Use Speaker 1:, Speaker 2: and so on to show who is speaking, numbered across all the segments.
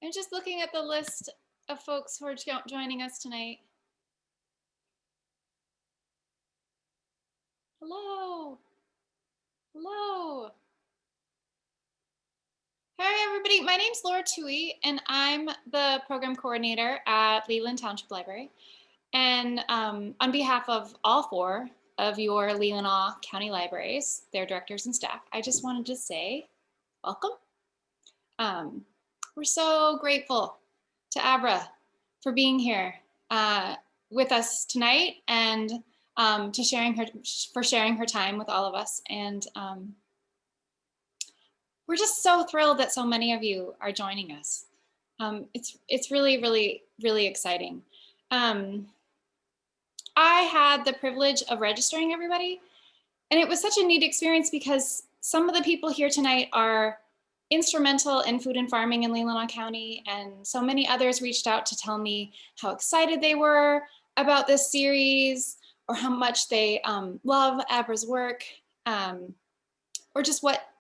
Speaker 1: I'm just looking at the list of folks who are joining us tonight. Hello. Hello. Hi, everybody. My name's Laura Tui, and I'm the program coordinator at Leland Township Library. And on behalf of all 4 of your Leelanau County Libraries, their directors and staff, I just wanted to say welcome. We're so grateful to Abra for being here with us tonight and for sharing her time with all of us. And we're just so thrilled that so many of you are joining us. It's really, really, really exciting. I had the privilege of registering everybody, and it was such a neat experience because some of the people here tonight are instrumental in food and farming in Leelanau County, and so many others reached out to tell me how excited they were about this series, or how much they love Abra's work, or just what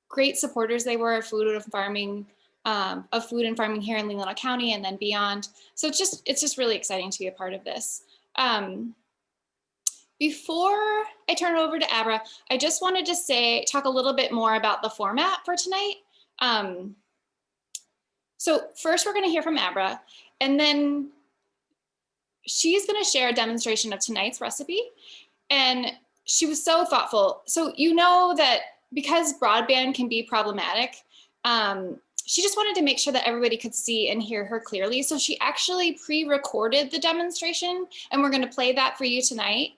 Speaker 1: great supporters they were of food and farming here in Leelanau County and then beyond. So it's just really exciting to be a part of this. Before I turn it over to Abra, I just wanted to talk a little bit more about the format for tonight. So first we're going to hear from Abra, and then she's going to share a demonstration of tonight's recipe. And she was so thoughtful. So you know that because broadband can be problematic, she just wanted to make sure that everybody could see and hear her clearly. So she actually pre-recorded the demonstration, and we're going to play that for you tonight.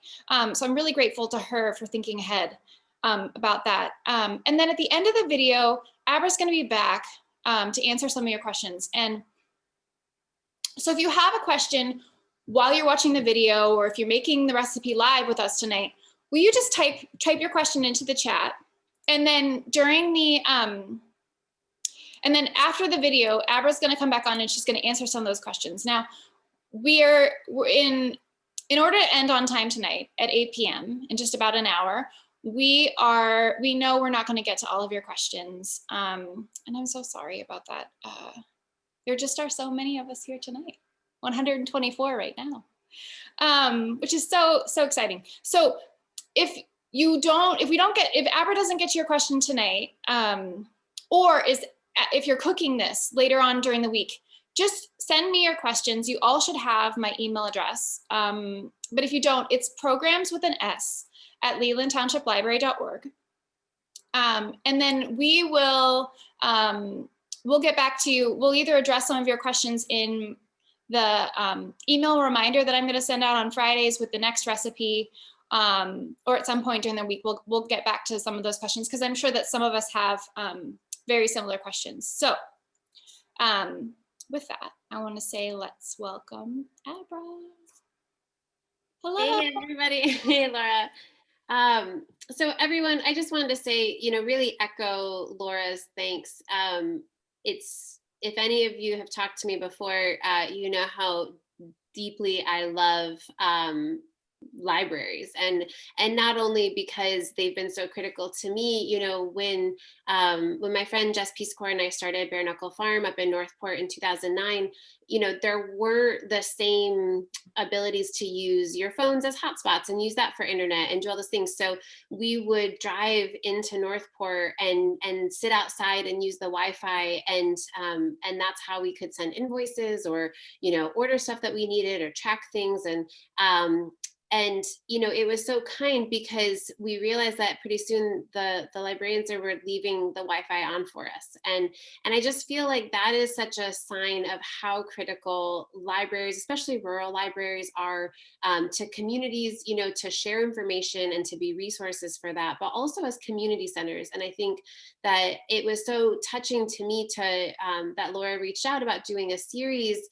Speaker 1: So I'm really grateful to her for thinking ahead about that. And then at the end of the video, Abra's going to be back to answer some of your questions. And so if you have a question while you're watching the video, or if you're making the recipe live with us tonight, will you just type your question into the chat? And then during the and then after the video, Abra's going to come back on and she's going to answer some of those questions. Now, we're in order to end on time tonight at 8 p.m. in just about an hour. We know we're not going to get to all of your questions, and I'm so sorry about that. There just are so many of us here tonight, 124 right now, which is so exciting. So if Abra doesn't get to your question tonight, or if you're cooking this later on during the week, just send me your questions. You all should have my email address. But if you don't, it's programs with an S at lelandtownshiplibrary.org. And then we'll get back to you. We'll either address some of your questions in the email reminder that I'm going to send out on Fridays with the next recipe, or at some point during the week, we'll get back to some of those questions, because I'm sure that some of us have very similar questions. So with that, I want to say let's welcome Abra. Hello.
Speaker 2: Hey, everybody. Hey, Laura. So everyone, I just wanted to say, really echo Laura's thanks. If any of you have talked to me before, you know how deeply I love libraries, and not only because they've been so critical to me. When my friend Jess Peace Corps and I started Bare Knuckle Farm up in Northport in 2009, there weren't the same abilities to use your phones as hotspots and use that for internet and do all those things. So we would drive into Northport and sit outside and use the Wi-Fi, and that's how we could send invoices or order stuff that we needed or track things. And it was so kind, because we realized that pretty soon the librarians were leaving the Wi-Fi on for us. And I just feel like that is such a sign of how critical libraries, especially rural libraries, are to communities, to share information and to be resources for that, but also as community centers. And I think that it was so touching to me that Laura reached out about doing a series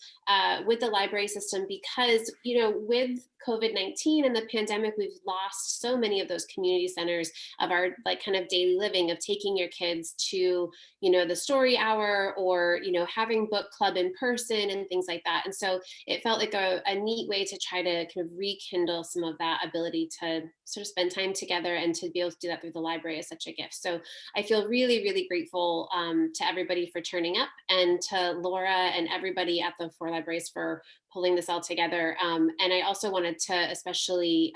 Speaker 2: with the library system, because, with COVID-19, COVID-19 and the pandemic, we've lost so many of those community centers of our like kind of daily living, of taking your kids to, the story hour, or, having book club in person and things like that. And so it felt like a neat way to try to kind of rekindle some of that ability to sort of spend time together, and to be able to do that through the library is such a gift. So I feel really, really grateful to everybody for turning up, and to Laura and everybody at the 4 libraries for pulling this all together. And I also wanted to especially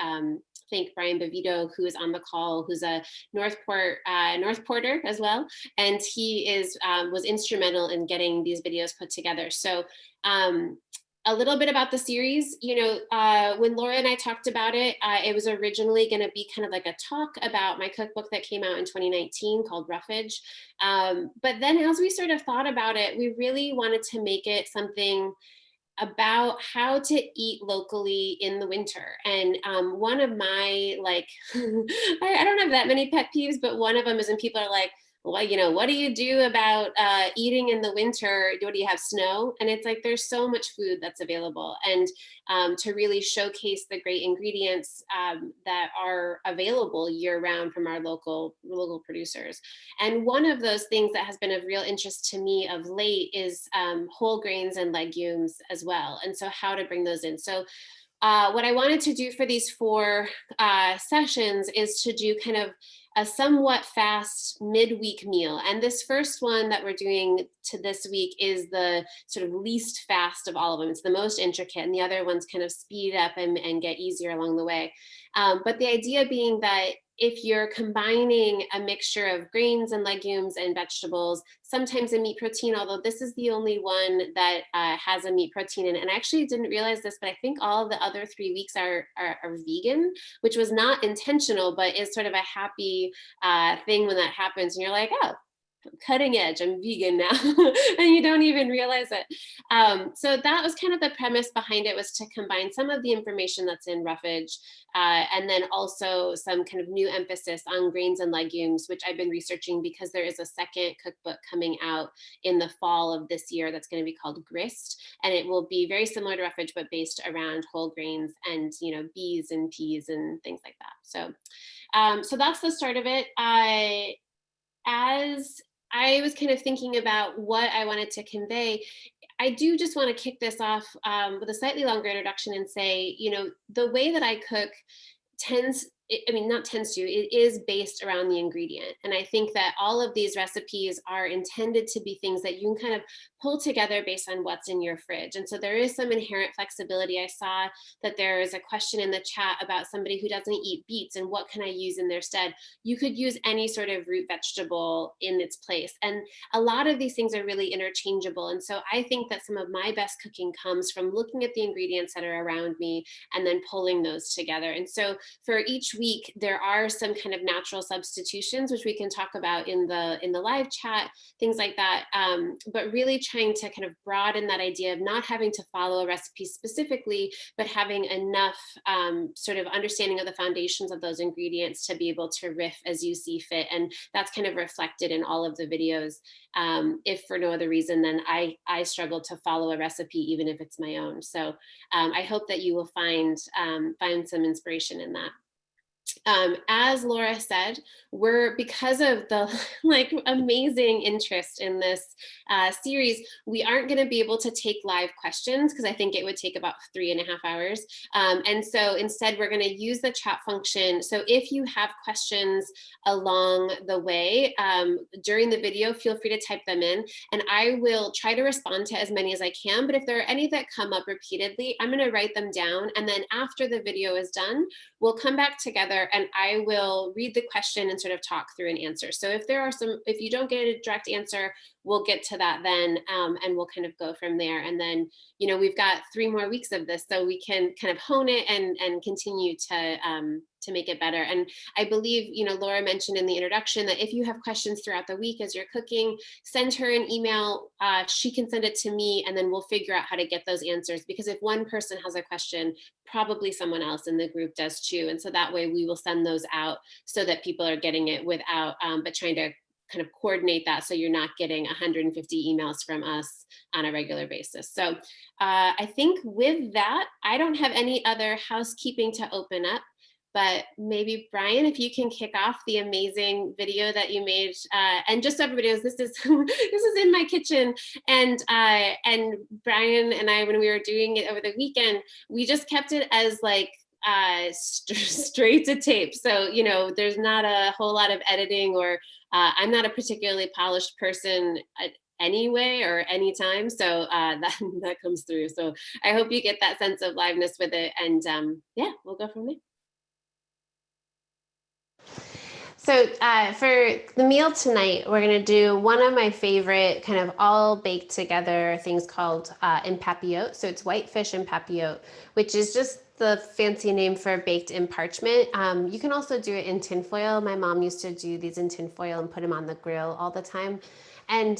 Speaker 2: thank Brian Bevito, who is on the call, who's a North Porter as well, and he was instrumental in getting these videos put together. So a little bit about the series. When Laura and I talked about it, it was originally going to be kind of like a talk about my cookbook that came out in 2019 called Roughage. But then as we sort of thought about it, we really wanted to make it something about how to eat locally in the winter. And one of my I don't have that many pet peeves, but one of them is when people are like, well, what do you do about eating in the winter? Do you have snow? And it's like, there's so much food that's available. And to really showcase the great ingredients that are available year round from our local producers. And one of those things that has been of real interest to me of late is whole grains and legumes as well. And so how to bring those in. So what I wanted to do for these 4 sessions is to do kind of a somewhat fast midweek meal. And this first one that we're doing to this week is the sort of least fast of all of them. It's the most intricate, and the other ones kind of speed up and get easier along the way. But the idea being that if you're combining a mixture of grains and legumes and vegetables, sometimes a meat protein, although this is the only one that has a meat protein in it. And I actually didn't realize this, but I think all of the other 3 weeks are vegan, which was not intentional, but is sort of a happy thing when that happens. And you're like, oh, cutting edge, I'm vegan now, and you don't even realize it. So that was kind of the premise behind it, was to combine some of the information that's in Roughage, and then also some kind of new emphasis on grains and legumes, which I've been researching because there is a second cookbook coming out in the fall of this year that's going to be called Grist, and it will be very similar to Roughage, but based around whole grains and bees and peas and things like that. So that's the start of it. As I was kind of thinking about what I wanted to convey, I do just want to kick this off with a slightly longer introduction and say, the way that I cook it is based around the ingredient. And I think that all of these recipes are intended to be things that you can kind of pull together based on what's in your fridge. And so there is some inherent flexibility. I saw that there is a question in the chat about somebody who doesn't eat beets and what can I use in their stead. You could use any sort of root vegetable in its place. And a lot of these things are really interchangeable. And so I think that some of my best cooking comes from looking at the ingredients that are around me and then pulling those together. And so for each week, there are some kind of natural substitutions, which we can talk about in the live chat, things like that. But really trying to kind of broaden that idea of not having to follow a recipe specifically, but having enough sort of understanding of the foundations of those ingredients to be able to riff as you see fit. And that's kind of reflected in all of the videos. If for no other reason than I struggle to follow a recipe, even if it's my own. So I hope that you will find some inspiration in that. As Laura said, because of the amazing interest in this series, we aren't going to be able to take live questions because I think it would take about 3.5 hours. And so instead, we're going to use the chat function. So if you have questions along the way during the video, feel free to type them in, and I will try to respond to as many as I can. But if there are any that come up repeatedly, I'm going to write them down, and then after the video is done, we'll come back together and I will read the question and sort of talk through an answer. So if you don't get a direct answer, we'll get to that then, and we'll kind of go from there. And then, we've got 3 more weeks of this, so we can kind of hone it and continue to make it better. And I believe, Laura mentioned in the introduction that if you have questions throughout the week as you're cooking, send her an email. She can send it to me, and then we'll figure out how to get those answers. Because if one person has a question, probably someone else in the group does too. And so that way we will send those out so that people are getting it without, but trying to kind of coordinate that so you're not getting 150 emails from us on a regular basis. So I think with that, I don't have any other housekeeping to open up. But maybe Brian, if you can kick off the amazing video that you made, and just so everybody knows, this is this is in my kitchen, and Brian and I, when we were doing it over the weekend, we just kept it as like straight to tape. So there's not a whole lot of editing, or I'm not a particularly polished person anyway or anytime, so that comes through. So I hope you get that sense of liveness with it, and yeah, we'll go from there. So for the meal tonight, we're going to do one of my favorite kind of all baked together things called impapillote. So it's white fish impapillote, which is just the fancy name for baked in parchment. You can also do it in tinfoil. My mom used to do these in tinfoil and put them on the grill all the time. And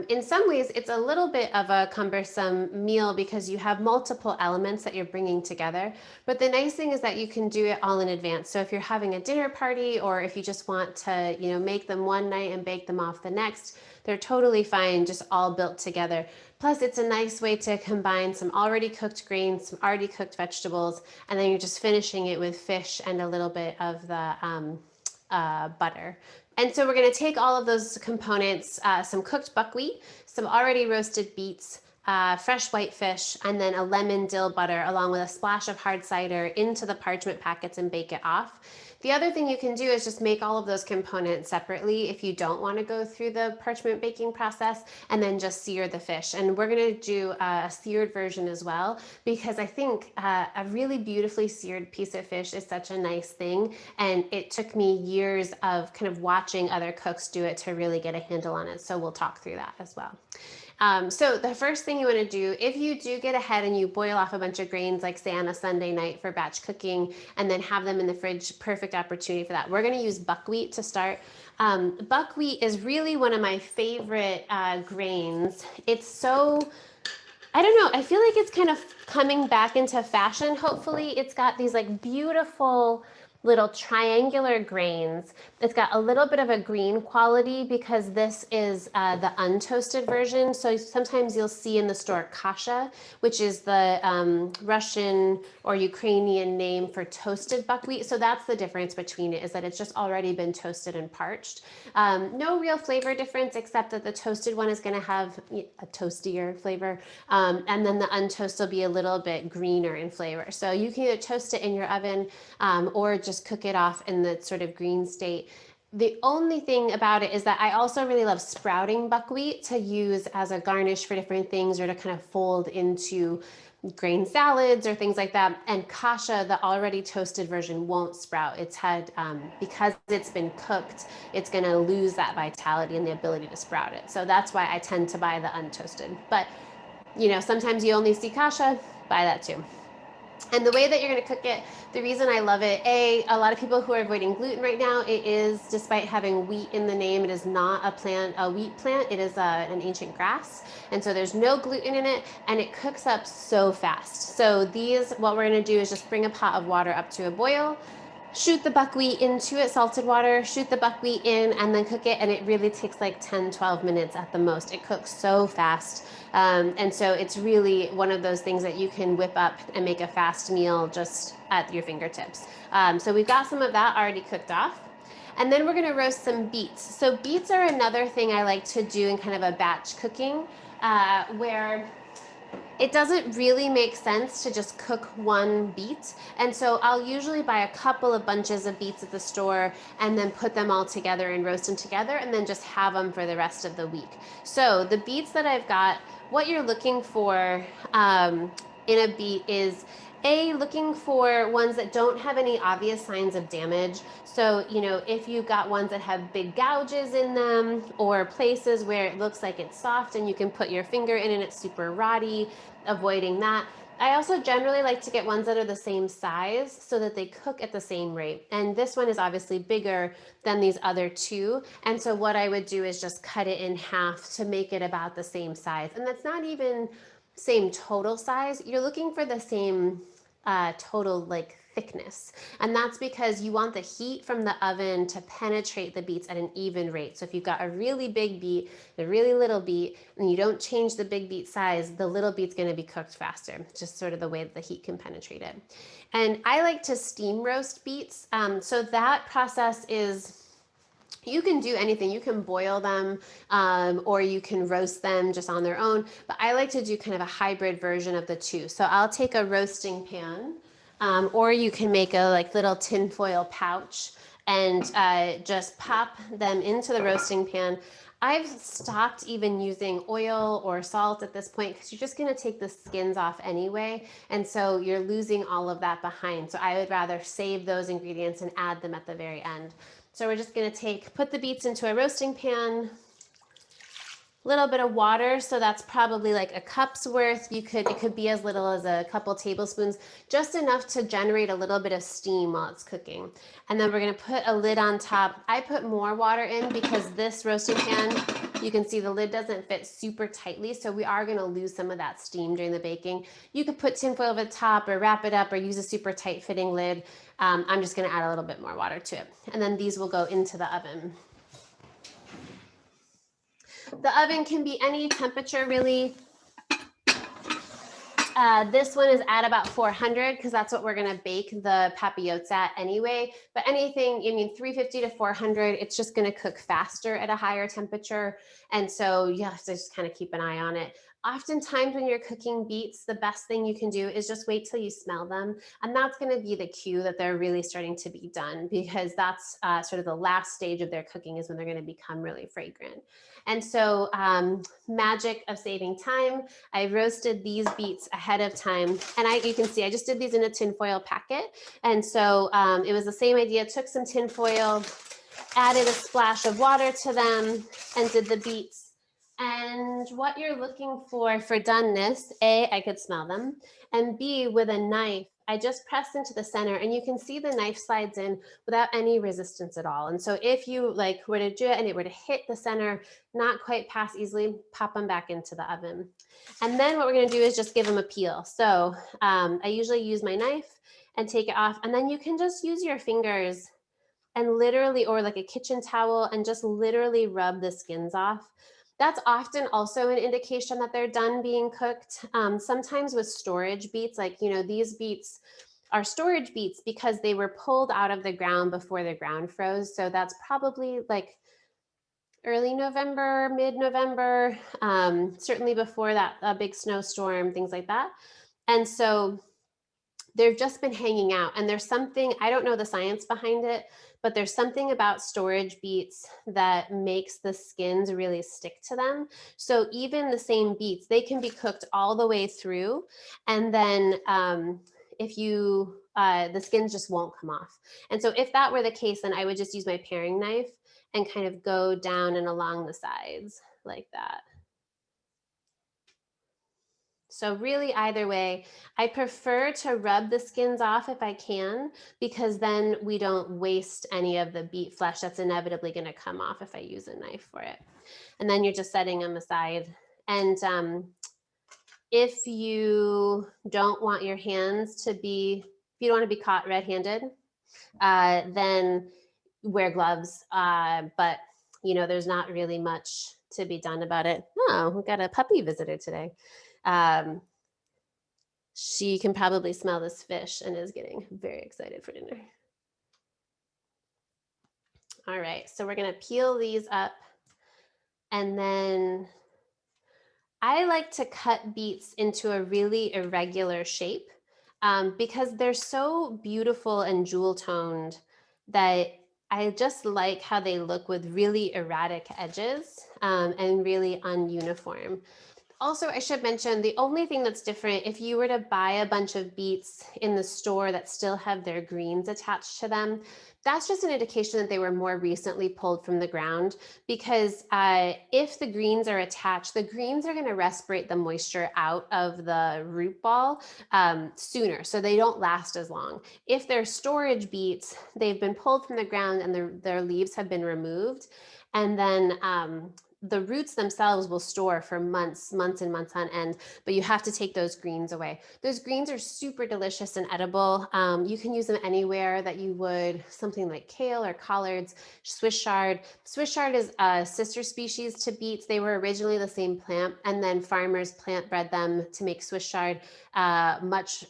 Speaker 2: in some ways, it's a little bit of a cumbersome meal because you have multiple elements that you're bringing together. But the nice thing is that you can do it all in advance. So if you're having a dinner party, or if you just want to, make them one night and bake them off the next, they're totally fine, just all built together. Plus, it's a nice way to combine some already cooked grains, some already cooked vegetables, and then you're just finishing it with fish and a little bit of the butter. And so we're going to take all of those components, some cooked buckwheat, some already roasted beets, fresh white fish, and then a lemon dill butter along with a splash of hard cider into the parchment packets and bake it off. The other thing you can do is just make all of those components separately if you don't want to go through the parchment baking process, and then just sear the fish. And we're going to do a seared version as well, because I think a really beautifully seared piece of fish is such a nice thing. And it took me years of kind of watching other cooks do it to really get a handle on it. So we'll talk through that as well. So the first thing you want to do, if you do get ahead and you boil off a bunch of grains, like say on a Sunday night for batch cooking, and then have them in the fridge, perfect opportunity for that. We're going to use buckwheat to start. Buckwheat is really one of my favorite grains. It's so, I don't know, I feel like it's kind of coming back into fashion, hopefully. It's got these like beautiful little triangular grains. It's got a little bit of a green quality because this is the untoasted version. So sometimes you'll see in the store kasha, which is the Russian or Ukrainian name for toasted buckwheat. So that's the difference between it, is that it's just already been toasted and parched. No real flavor difference, except that the toasted one is going to have a toastier flavor. And then the untoasted will be a little bit greener in flavor. So you can either toast it in your oven or just cook it off in the sort of green state. The only thing about it is that I also really love sprouting buckwheat to use as a garnish for different things, or to kind of fold into grain salads or things like that. And kasha, the already toasted version, won't sprout. It's had, because it's been cooked, it's going to lose that vitality and the ability to sprout it. So that's why I tend to buy the untoasted. But sometimes you only see kasha, buy that too. And the way that you're going to cook it, the reason I love it, a lot of people who are avoiding gluten right now, it is, despite having wheat in the name, it is not a wheat plant. It is an ancient grass. And so there's no gluten in it, and it cooks up so fast. So what we're going to do is just bring a pot of water up to a boil, shoot the buckwheat into it, salted water, shoot the buckwheat in, and then cook it. And it really takes like 10, 12 minutes at the most. It cooks so fast. And so it's really one of those things that you can whip up and make a fast meal just at your fingertips. So we've got some of that already cooked off. And then we're going to roast some beets. So beets are another thing I like to do in kind of a batch cooking, where it doesn't really make sense to just cook one beet. And so I'll usually buy a couple of bunches of beets at the store and then put them all together and roast them together, and then just have them for the rest of the week. So the beets that I've got, what you're looking for in a beet is looking for ones that don't have any obvious signs of damage. So, if you've got ones that have big gouges in them, or places where it looks like it's soft and you can put your finger in and it's super rotty, avoiding that. I also generally like to get ones that are the same size so that they cook at the same rate. And this one is obviously bigger than these other two. And so what I would do is just cut it in half to make it about the same size. And that's not even same total size. You're looking for the same total like thickness. And that's because you want the heat from the oven to penetrate the beets at an even rate. So if you've got a really big beet, a really little beet, and you don't change the big beet size, the little beet's going to be cooked faster, just sort of the way that the heat can penetrate it. And I like to steam roast beets. So that process is, you can do anything. You can boil them, or you can roast them just on their own. But I like to do kind of a hybrid version of the two. So I'll take a roasting pan, or you can make a like little tinfoil pouch and just pop them into the roasting pan. I've stopped even using oil or salt at this point because you're just going to take the skins off anyway. And so you're losing all of that behind. So I would rather save those ingredients and add them at the very end. So we're just going to put the beets into a roasting pan, little bit of water, so that's probably like a cup's worth. It could be as little as a couple tablespoons, just enough to generate a little bit of steam while it's cooking. And then we're going to put a lid on top. I put more water in because this roasting pan, you can see the lid doesn't fit super tightly, so we are going to lose some of that steam during the baking. You could put tinfoil over the top or wrap it up or use a super tight fitting lid. I'm just going to add a little bit more water to it. And then these will go into the oven. The oven can be any temperature, really. This one is at about 400 because that's what we're going to bake the papillotes at anyway. But anything, 350 to 400, it's just going to cook faster at a higher temperature. And so you have to just kind of keep an eye on it. Oftentimes when you're cooking beets, the best thing you can do is just wait till you smell them. And that's going to be the cue that they're really starting to be done, because that's sort of the last stage of their cooking is when they're going to become really fragrant. And so magic of saving time, I roasted these beets ahead of time. And you can see I just did these in a tinfoil packet. And so it was the same idea, took some tinfoil, added a splash of water to them, and did the beets. And what you're looking for doneness, A, I could smell them, and B, with a knife, I just pressed into the center and you can see the knife slides in without any resistance at all. And so if you were to do it and it were to hit the center, not quite pass easily, pop them back into the oven. And then what we're gonna do is just give them a peel. So I usually use my knife and take it off, and then you can just use your fingers and literally, or like a kitchen towel, and just literally rub the skins off. That's often also an indication that they're done being cooked. Sometimes with storage beets, these beets are storage beets because they were pulled out of the ground before the ground froze. So that's probably like early November, mid-November, certainly before that big snowstorm, things like that. And so they've just been hanging out, and there's something, I don't know the science behind it, but there's something about storage beets that makes the skins really stick to them. So even the same beets, they can be cooked all the way through, and then the skins just won't come off. And so if that were the case, then I would just use my paring knife and kind of go down and along the sides like that. So really either way, I prefer to rub the skins off if I can, because then we don't waste any of the beet flesh that's inevitably going to come off if I use a knife for it. And then you're just setting them aside. And if you don't want your hands to be, if you don't want to be caught red-handed, then wear gloves. But there's not really much to be done about it. Oh, we've got a puppy visitor today. She can probably smell this fish and is getting very excited for dinner. All right, so we're gonna peel these up, and then I like to cut beets into a really irregular shape because they're so beautiful and jewel toned that I just like how they look with really erratic edges and really ununiform. Also, I should mention the only thing that's different, if you were to buy a bunch of beets in the store that still have their greens attached to them, that's just an indication that they were more recently pulled from the ground, because if the greens are attached, the greens are going to respirate the moisture out of the root ball sooner, so they don't last as long. If they're storage beets, they've been pulled from the ground and their leaves have been removed, and then the roots themselves will store for months and months on end, but you have to take those greens away. Those greens are super delicious and edible. You can use them anywhere that you would something like kale or collards, Swiss chard. Swiss chard is a sister species to beets. They were originally the same plant, and then farmers plant bred them to make Swiss chard, much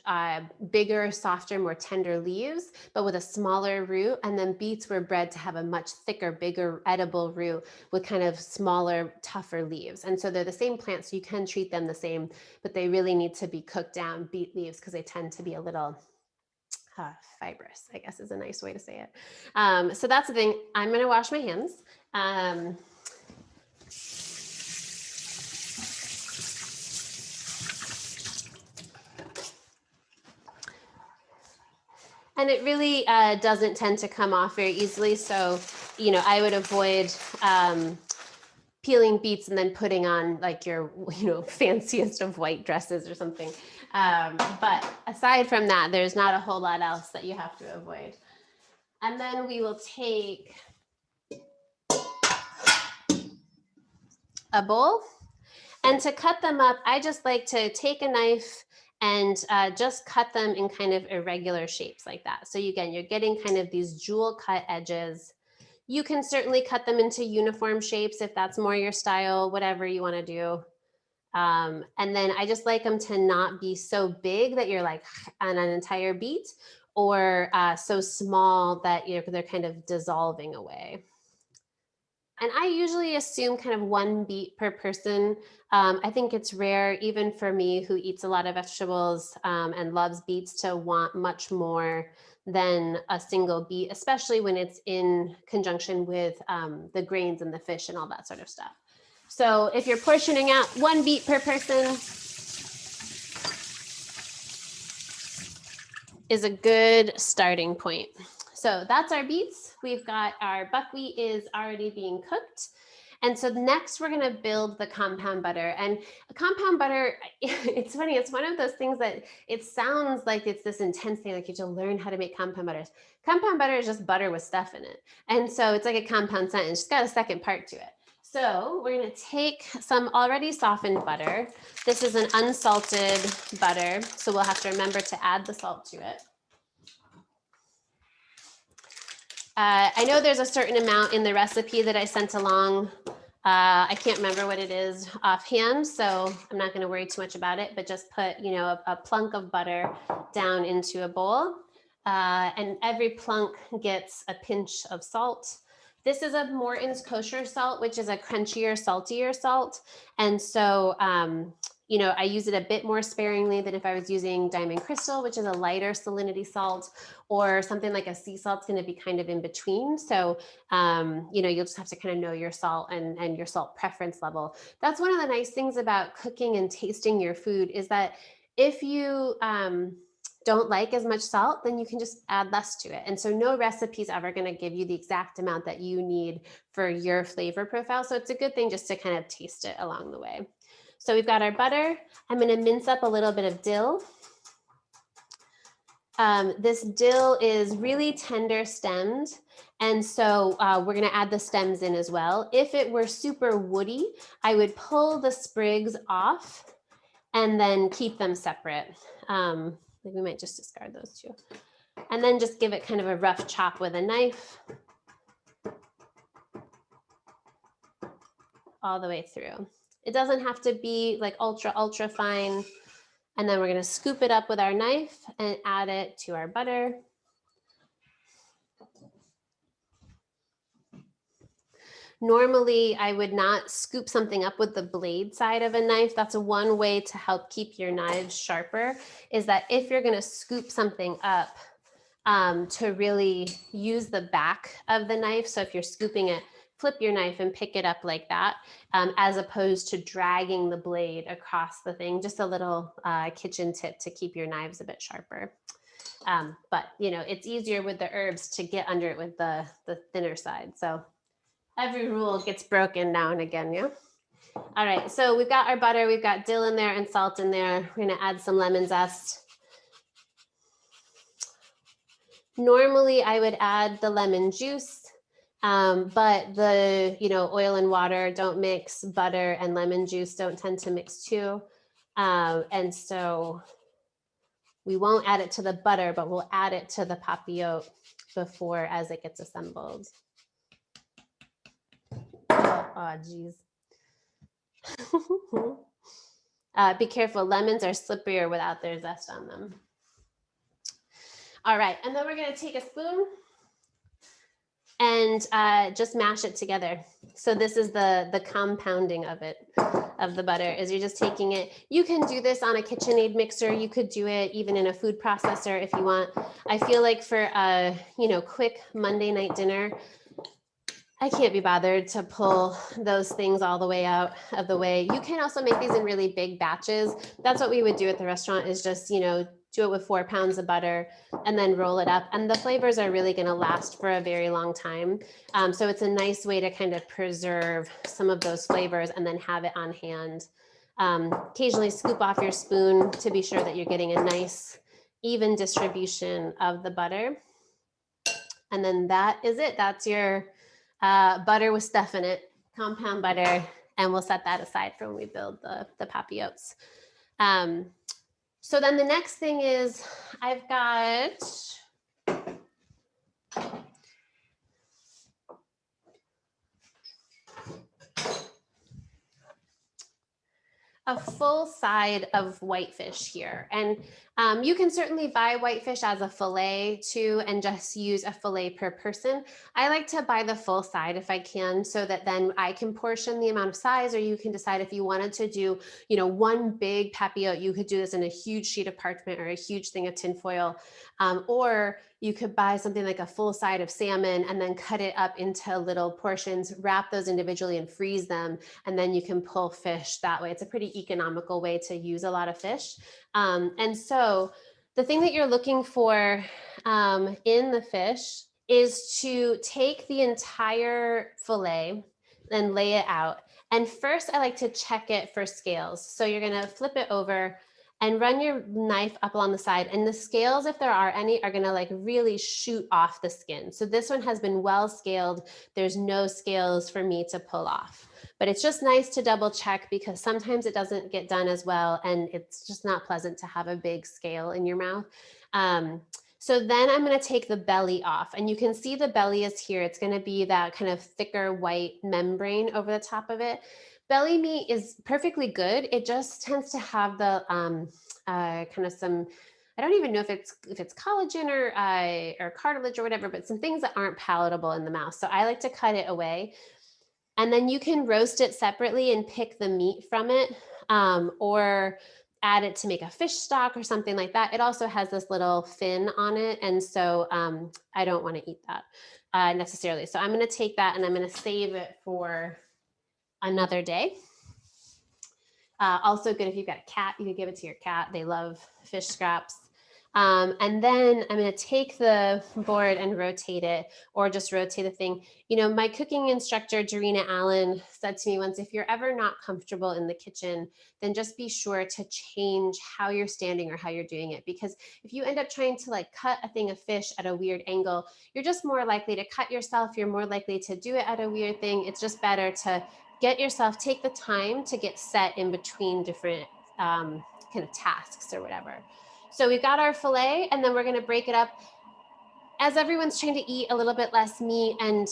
Speaker 2: bigger, softer, more tender leaves, but with a smaller root. And then beets were bred to have a much thicker, bigger, edible root with kind of smaller, tougher leaves. And so they're the same plant, so you can treat them the same, but they really need to be cooked down, beet leaves, because they tend to be a little fibrous, I guess is a nice way to say it. So that's the thing. I'm going to wash my hands. And it really doesn't tend to come off very easily. So, I would avoid peeling beets and then putting on like your, fanciest of white dresses or something. But aside from that, there's not a whole lot else that you have to avoid. And then we will take a bowl. And to cut them up, I just like to take a knife and just cut them in kind of irregular shapes like that. So again, you're getting kind of these jewel cut edges. You can certainly cut them into uniform shapes if that's more your style, whatever you want to do. And then I just like them to not be so big that you're like on an entire beet, or so small that they're kind of dissolving away. And I usually assume kind of 1 beet per person. I think it's rare, even for me who eats a lot of vegetables and loves beets, to want much more than a single beet, especially when it's in conjunction with the grains and the fish and all that sort of stuff. So if you're portioning out 1 beet per person is a good starting point. So that's our beets. We've got our buckwheat is already being cooked. And so next we're going to build the compound butter. And compound butter, it's funny, it's one of those things that it sounds like it's this intense thing, like you have to learn how to make compound butters. Compound butter is just butter with stuff in it. And so it's like a compound sentence, it's got a second part to it. So we're going to take some already softened butter. This is an unsalted butter, so we'll have to remember to add the salt to it. I know there's a certain amount in the recipe that I sent along. I can't remember what it is offhand, so I'm not going to worry too much about it, but just put, a plunk of butter down into a bowl. And every plunk gets a pinch of salt. This is a Morton's kosher salt, which is a crunchier, saltier salt. And so, I use it a bit more sparingly than if I was using Diamond Crystal, which is a lighter salinity salt, or something like a sea salt's going to be kind of in between. So, you'll just have to kind of know your salt and your salt preference level. That's one of the nice things about cooking and tasting your food, is that if you don't like as much salt, then you can just add less to it. And so no recipe is ever going to give you the exact amount that you need for your flavor profile. So it's a good thing just to kind of taste it along the way. So we've got our butter. I'm going to mince up a little bit of dill. This dill is really tender stemmed. And so we're going to add the stems in as well. If it were super woody, I would pull the sprigs off and then keep them separate. We might just discard those two. And then just give it kind of a rough chop with a knife all the way through. It doesn't have to be like ultra, ultra fine. And then we're going to scoop it up with our knife and add it to our butter. Normally, I would not scoop something up with the blade side of a knife. That's one way to help keep your knives sharper, is that if you're going to scoop something up, to really use the back of the knife. So if you're scooping it, flip your knife and pick it up like that, as opposed to dragging the blade across the thing. Just a little kitchen tip to keep your knives a bit sharper. But it's easier with the herbs to get under it with the thinner side. So every rule gets broken now and again, yeah? All right, so we've got our butter, we've got dill in there and salt in there. We're gonna add some lemon zest. Normally I would add the lemon juice, But the, oil and water don't mix, butter and lemon juice don't tend to mix too. And so we won't add it to the butter, but we'll add it to the papillote before as it gets assembled. Oh, geez. Be careful, lemons are slipperier without their zest on them. All right, and then we're gonna take a spoon and just mash it together. So this is the compounding of it, of the butter, is you're just taking it. You can do this on a KitchenAid mixer. You could do it even in a food processor if you want. I feel like for a quick Monday night dinner, I can't be bothered to pull those things all the way out of the way. You can also make these in really big batches. That's what we would do at the restaurant, is just, do it with 4 pounds of butter and then roll it up. And the flavors are really going to last for a very long time. So it's a nice way to kind of preserve some of those flavors and then have it on hand. Occasionally scoop off your spoon to be sure that you're getting a nice, even distribution of the butter. And then that is it. That's your butter with stuff in it, compound butter, and we'll set that aside for when we build the papillotes. So then the next thing is I've got a full side of whitefish here. And you can certainly buy whitefish as a fillet too, and just use a fillet per person. I like to buy the full side if I can, so that then I can portion the amount of size, or you can decide if you wanted to do, one big papillote, you could do this in a huge sheet of parchment or a huge thing of tinfoil. Or you could buy something like a full side of salmon and then cut it up into little portions, wrap those individually and freeze them. And then you can pull fish that way. It's a pretty economical way to use a lot of fish. And so the thing that you're looking for in the fish is to take the entire fillet and lay it out. And first I like to check it for scales. So you're gonna flip it over and run your knife up along the side, and the scales, if there are any, are gonna like really shoot off the skin. So this one has been well scaled. There's no scales for me to pull off, but it's just nice to double check, because sometimes it doesn't get done as well, and it's just not pleasant to have a big scale in your mouth. So then I'm gonna take the belly off, and you can see the belly is here. It's gonna be that kind of thicker white membrane over the top of it. Belly meat is perfectly good. It just tends to have the kind of some, I don't even know if it's collagen or cartilage or whatever, but some things that aren't palatable in the mouth. So I like to cut it away. And then you can roast it separately and pick the meat from it, or add it to make a fish stock or something like that. It also has this little fin on it. And so I don't want to eat that necessarily. So I'm going to take that and I'm going to save it for another day. Also good if you've got a cat, you could give it to your cat. They love fish scraps. And then I'm going to take the board and rotate it, or just rotate the thing. My cooking instructor, Dorina Allen, said to me once, if you're ever not comfortable in the kitchen, then just be sure to change how you're standing or how you're doing it. Because if you end up trying to like cut a thing of fish at a weird angle, you're just more likely to cut yourself. You're more likely to do it at a weird thing. It's just better to take the time to get set in between different kind of tasks or whatever. So we've got our filet, and then we're going to break it up. As everyone's trying to eat a little bit less meat and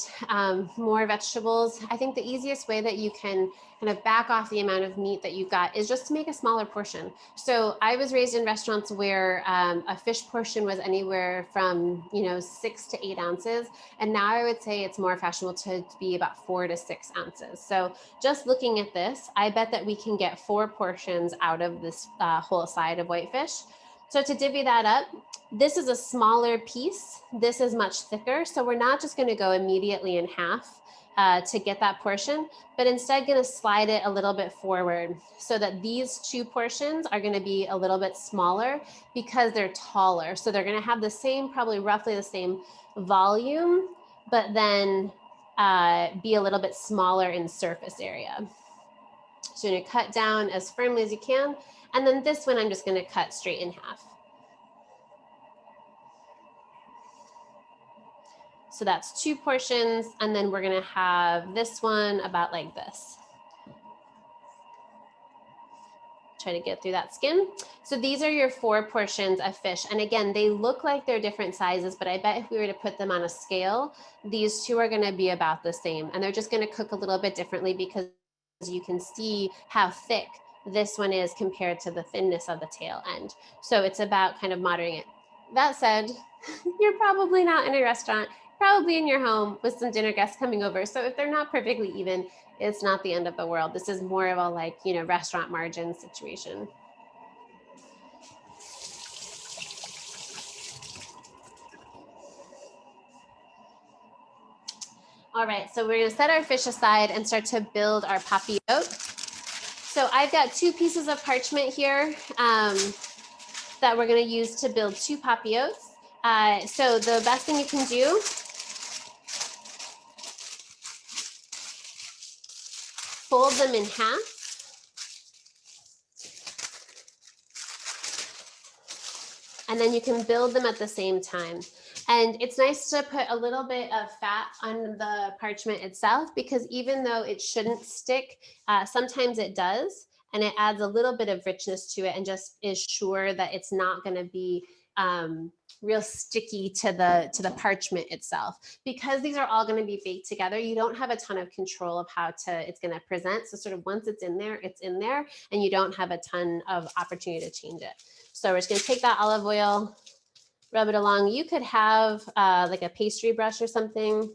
Speaker 2: more vegetables, I think the easiest way that you can kind of back off the amount of meat that you've got is just to make a smaller portion. So I was raised in restaurants where a fish portion was anywhere from 6 to 8 ounces, and now I would say it's more fashionable to be about 4 to 6 ounces. So just looking at this, I bet that we can get 4 portions out of this whole side of whitefish. So to divvy that up, this is a smaller piece. This is much thicker. So we're not just going to go immediately in half to get that portion, but instead going to slide it a little bit forward so that these 2 portions are going to be a little bit smaller because they're taller. So they're going to have the same, probably roughly the same volume, but then be a little bit smaller in surface area. So you're going to cut down as firmly as you can. And then this one, I'm just going to cut straight in half. So that's 2 portions. And then we're gonna have this one about like this. Try to get through that skin. So these are your 4 portions of fish. And again, they look like they're different sizes, but I bet if we were to put them on a scale, these 2 are gonna be about the same. And they're just gonna cook a little bit differently because you can see how thick this one is compared to the thinness of the tail end. So it's about kind of moderating it. That said, you're probably not in a restaurant, probably in your home with some dinner guests coming over. So if they're not perfectly even, it's not the end of the world. This is more of a like, you know, restaurant margin situation. All right, so we're gonna set our fish aside and start to build our papillote. So I've got 2 pieces of parchment here that we're gonna use to build 2 papillotes. So the best thing you can do fold them in half. And then you can build them at the same time. And it's nice to put a little bit of fat on the parchment itself because even though it shouldn't stick, sometimes it does. And it adds a little bit of richness to it and just is sure that it's not going to be real sticky to the parchment itself. Because these are all going to be baked together, you don't have a ton of control of how it's going to present. So sort of once it's in there, and you don't have a ton of opportunity to change it. So we're just going to take that olive oil, rub it along. You could have like a pastry brush or something.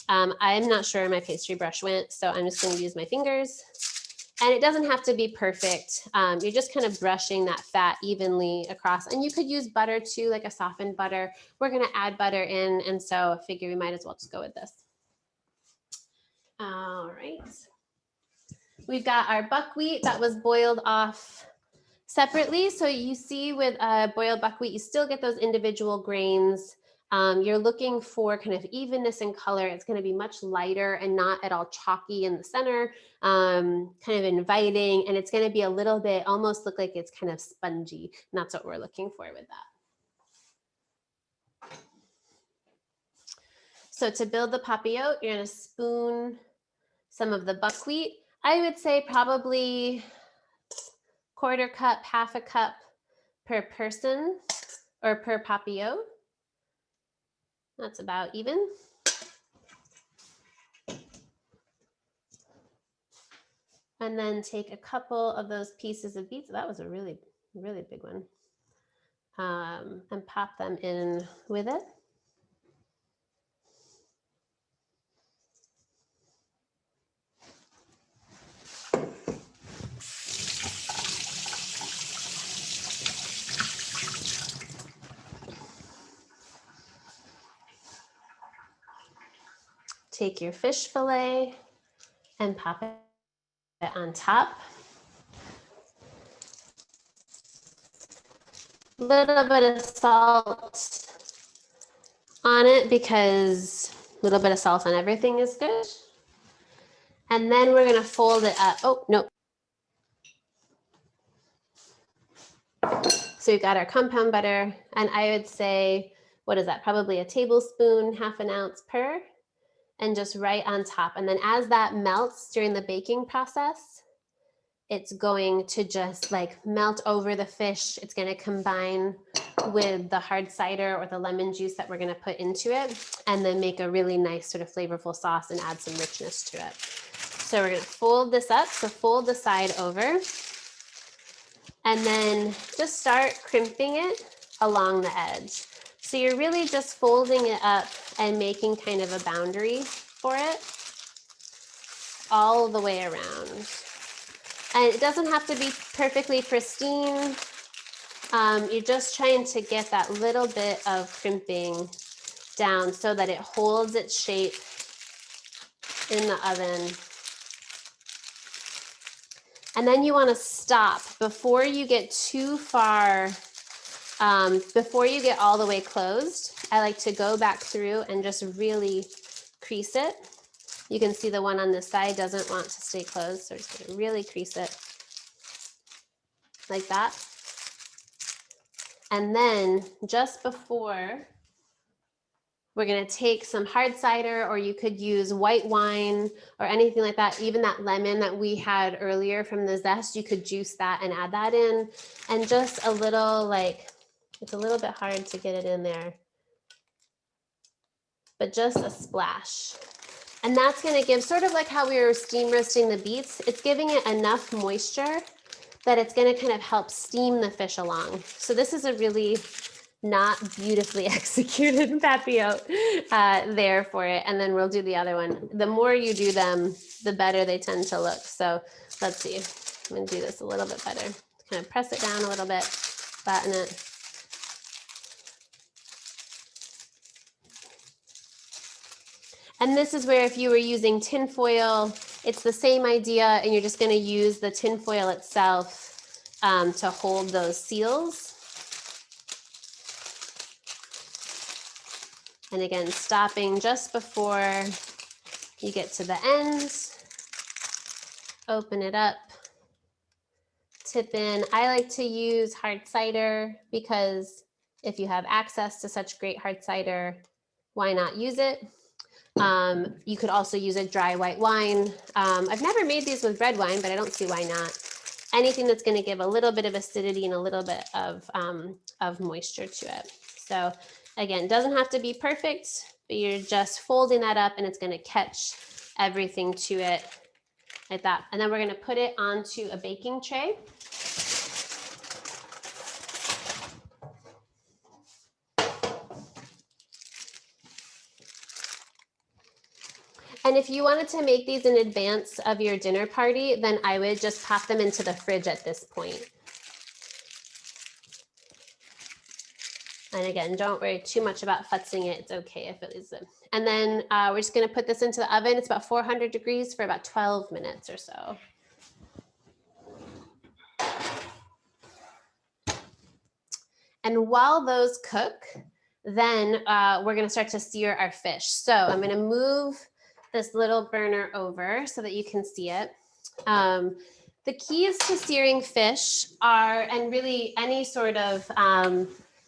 Speaker 2: I'm not sure where my pastry brush went, so I'm just going to use my fingers. And it doesn't have to be perfect. You're just kind of brushing that fat evenly across. And you could use butter too, like a softened butter. We're going to add butter in, and so I figure we might as well just go with this. All right. We've got our buckwheat that was boiled off separately. So you see with boiled buckwheat, you still get those individual grains. You're looking for kind of evenness in color. It's going to be much lighter and not at all chalky in the center, kind of inviting. And it's going to be a little bit, almost look like it's kind of spongy. And that's what we're looking for with that. So to build the papillote, you're going to spoon some of the buckwheat. I would say probably 1/4 cup, 1/2 cup per person or per papillote. That's about even. And then take a couple of those pieces of beets. That was a really, really big one. And pop them in with it. Take your fish fillet and pop it on top. A little bit of salt on it because a little bit of salt on everything is good. And then we're gonna fold it up. Oh, no. So we've got our compound butter, and I would say, what is that? Probably a tablespoon, 1/2 ounce per. And just right on top. And then as that melts during the baking process, it's going to just like melt over the fish. It's going to combine with the hard cider or the lemon juice that we're going to put into it, and then make a really nice sort of flavorful sauce and add some richness to it. So we're going to fold this up. So fold the side over and then just start crimping it along the edge. So you're really just folding it up and making kind of a boundary for it all the way around. And it doesn't have to be perfectly pristine. You're just trying to get that little bit of crimping down so that it holds its shape in the oven. And then you want to stop before you get too far. Before you get all the way closed, I like to go back through and just really crease it. You can see the one on this side doesn't want to stay closed, so we're just going to really crease it like that. And then just before We're gonna take some hard cider, or you could use white wine or anything like that. Even that lemon that we had earlier from the zest, you could juice that and add that in. And just a little, like, it's a little bit hard to get it in there, but just a splash. And that's gonna give, sort of like how we were steam roasting the beets, it's giving it enough moisture that it's gonna kind of help steam the fish along. So this is a really not beautifully executed papio there for it. And then we'll do the other one. The more you do them, the better they tend to look. So let's see, I'm gonna do this a little bit better. Kind of press it down a little bit, flatten it. And this is where, if you were using tin foil, it's the same idea, and you're just gonna use the tin foil itself to hold those seals. And again, stopping just before you get to the ends, open it up, tip in. I like to use hard cider because if you have access to such great hard cider, why not use it? You could also use a dry white wine. I've never made these with red wine, but I don't see why not. Anything that's going to give a little bit of acidity and a little bit of moisture to it. So again, it doesn't have to be perfect, but you're just folding that up and it's going to catch everything to it like that. And then we're going to put it onto a baking tray. And if you wanted to make these in advance of your dinner party, then I would just pop them into the fridge at this point. And again, don't worry too much about futzing it. It's okay if it isn't. And then we're just gonna put this into the oven. It's about 400 degrees for about 12 minutes or so. And while those cook, then we're gonna start to sear our fish. So I'm gonna move this little burner over so that you can see it. The keys to searing fish are, and really any sort of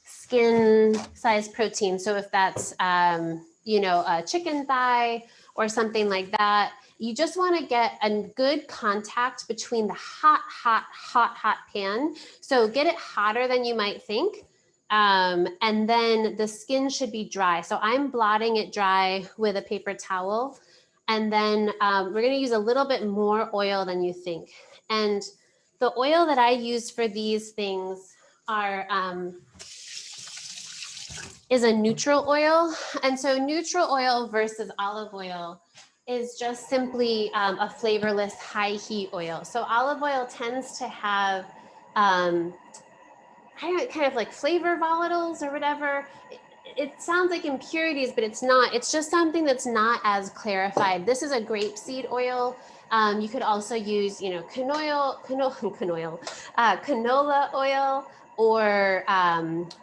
Speaker 2: skin size protein. So if that's, you know, a chicken thigh or something like that, you just want to get a good contact between the hot pan. So get it hotter than you might think. And then the skin should be dry. So I'm blotting it dry with a paper towel. And then we're going to use a little bit more oil than you think. And the oil that I use for these things is a neutral oil. And so neutral oil versus olive oil is just simply a flavorless high heat oil. So olive oil tends to have kind of like flavor volatiles or whatever. It sounds like impurities, but it's not. It's just something that's not as clarified. This is a grapeseed oil. You could also use, you know, canola oil, or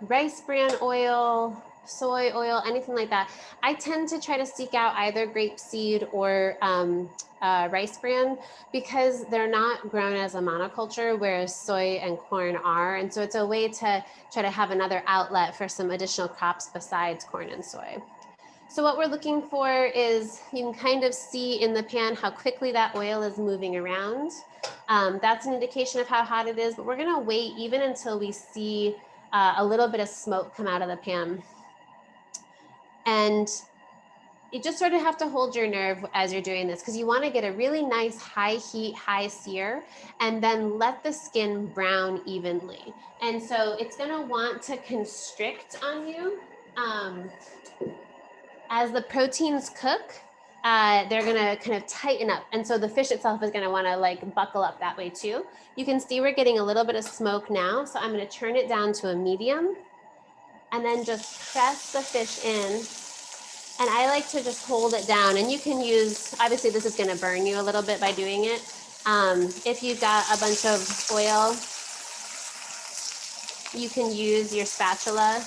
Speaker 2: rice bran oil, soy oil, anything like that. I tend to try to seek out either grapeseed or rice bran because they're not grown as a monoculture, whereas soy and corn are. And so it's a way to try to have another outlet for some additional crops besides corn and soy. So what we're looking for is, you can kind of see in the pan how quickly that oil is moving around. That's an indication of how hot it is, but we're gonna wait even until we see a little bit of smoke come out of the pan. And you just sort of have to hold your nerve as you're doing this, because you want to get a really nice high heat, high sear, and then let the skin brown evenly. And so it's going to want to constrict on you. As the proteins cook, they're going to kind of tighten up. And so the fish itself is going to want to like buckle up that way too. You can see we're getting a little bit of smoke now. So I'm going to turn it down to a medium and then just press the fish in. And I like to just hold it down, and you can use, obviously this is going to burn you a little bit by doing it. If you've got a bunch of oil, you can use your spatula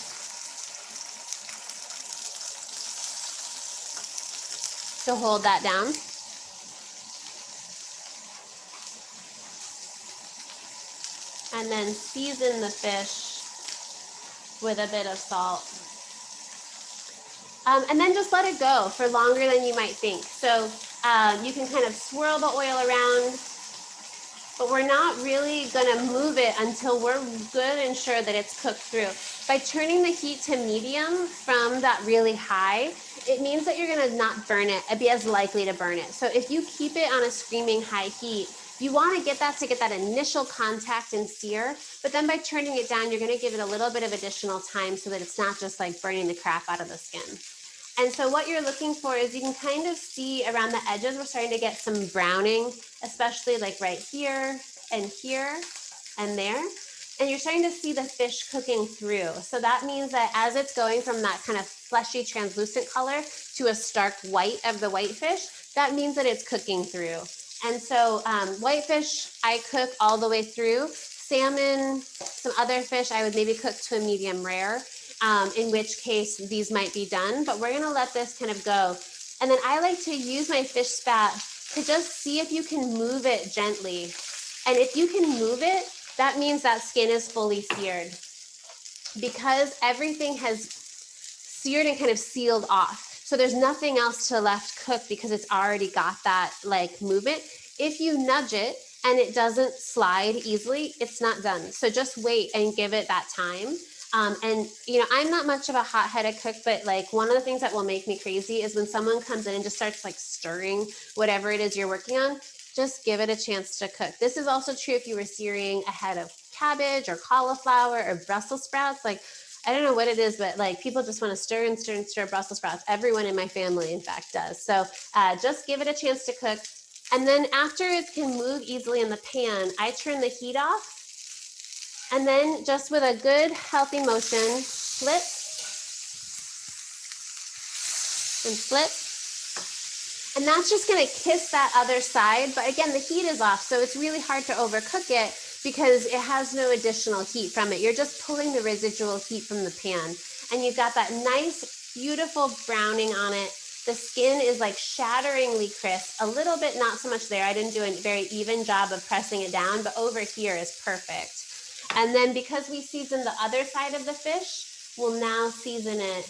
Speaker 2: to hold that down. And then season the fish with a bit of salt. And then just let it go for longer than you might think. So you can kind of swirl the oil around, but we're not really gonna move it until we're good and sure that it's cooked through. By turning the heat to medium from that really high, it means that you're gonna not burn it, and be as likely to burn it. So if you keep it on a screaming high heat, you wanna get that initial contact and sear, but then by turning it down, you're gonna give it a little bit of additional time so that it's not just like burning the crap out of the skin. And so what you're looking for is you can kind of see around the edges, we're starting to get some browning, especially like right here and there. And you're starting to see the fish cooking through. So that means that as it's going from that kind of fleshy translucent color to a stark white of the whitefish, that means that it's cooking through. And so whitefish, I cook all the way through. Salmon, some other fish, I would maybe cook to a medium rare. In which case these might be done, but we're gonna let this kind of go. And then I like to use my fish spat to just see if you can move it gently. And if you can move it, that means that skin is fully seared. Because everything has seared and kind of sealed off. So there's nothing else to left cook because it's already got that like movement. If you nudge it and it doesn't slide easily, it's not done. So just wait and give it that time. And you know, I'm not much of a hot-headed cook, but like one of the things that will make me crazy is when someone comes in and just starts like stirring whatever it is you're working on. Just give it a chance to cook. This is also true if you were searing a head of cabbage or cauliflower or Brussels sprouts. Like, I don't know what it is, but like people just want to stir and stir and stir Brussels sprouts. Everyone in my family, in fact, does. So just give it a chance to cook. And then after it can move easily in the pan, I turn the heat off. And then just with a good, healthy motion, flip and flip. And that's just gonna kiss that other side. But again, the heat is off, so it's really hard to overcook it because it has no additional heat from it. You're just pulling the residual heat from the pan. And you've got that nice, beautiful browning on it. The skin is like shatteringly crisp, a little bit not so much there. I didn't do a very even job of pressing it down, but over here is perfect. And then because we seasoned the other side of the fish, we'll now season it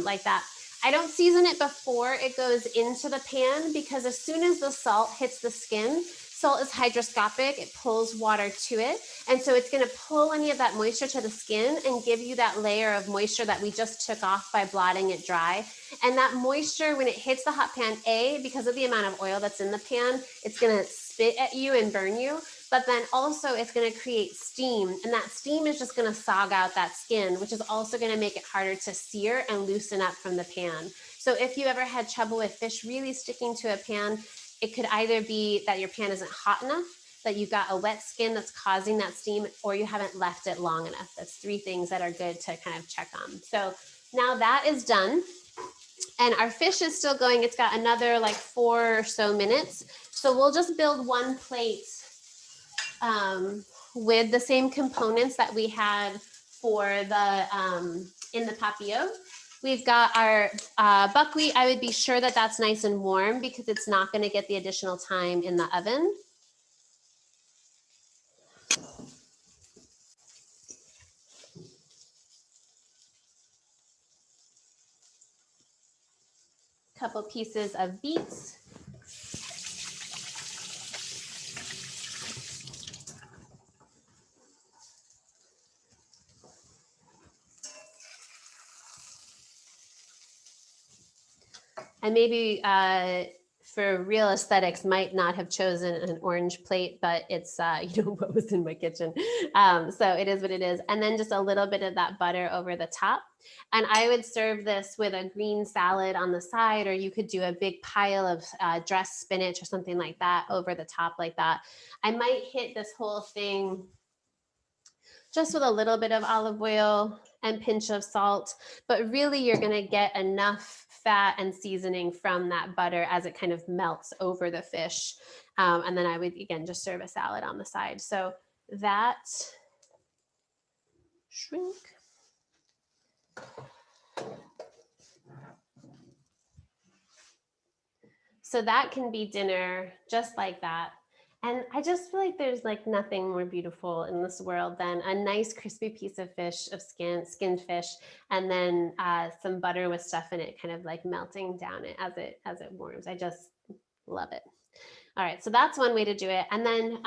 Speaker 2: like that. I don't season it before it goes into the pan because as soon as the salt hits the skin, salt is hygroscopic, it pulls water to it. And so it's gonna pull any of that moisture to the skin and give you that layer of moisture that we just took off by blotting it dry. And that moisture, when it hits the hot pan, because of the amount of oil that's in the pan, it's gonna spit at you and burn you. But then also it's gonna create steam, and that steam is just gonna sog out that skin, which is also gonna make it harder to sear and loosen up from the pan. So if you ever had trouble with fish really sticking to a pan, it could either be that your pan isn't hot enough, that you've got a wet skin that's causing that steam, or you haven't left it long enough. That's 3 things that are good to kind of check on. So now that is done. And our fish is still going. It's got another like 4 or so minutes. So we'll just build one plate with the same components that we had for the in the papillote. We've got our buckwheat. I would be sure that that's nice and warm because it's not going to get the additional time in the oven. Couple pieces of beets. And maybe for real aesthetics, might not have chosen an orange plate, but it's you know what was in my kitchen. So it is what it is. And then just a little bit of that butter over the top. And I would serve this with a green salad on the side, or you could do a big pile of dressed spinach or something like that over the top like that. I might hit this whole thing just with a little bit of olive oil and pinch of salt, but really you're gonna get enough fat and seasoning from that butter as it kind of melts over the fish. And then I would, again, just serve a salad on the side. So that, shrink. So that can be dinner just like that. And I just feel like there's like nothing more beautiful in this world than a nice crispy piece of fish, of skinned fish, and then some butter with stuff in it, kind of like melting down it as it warms. I just love it. All right, so that's one way to do it. And then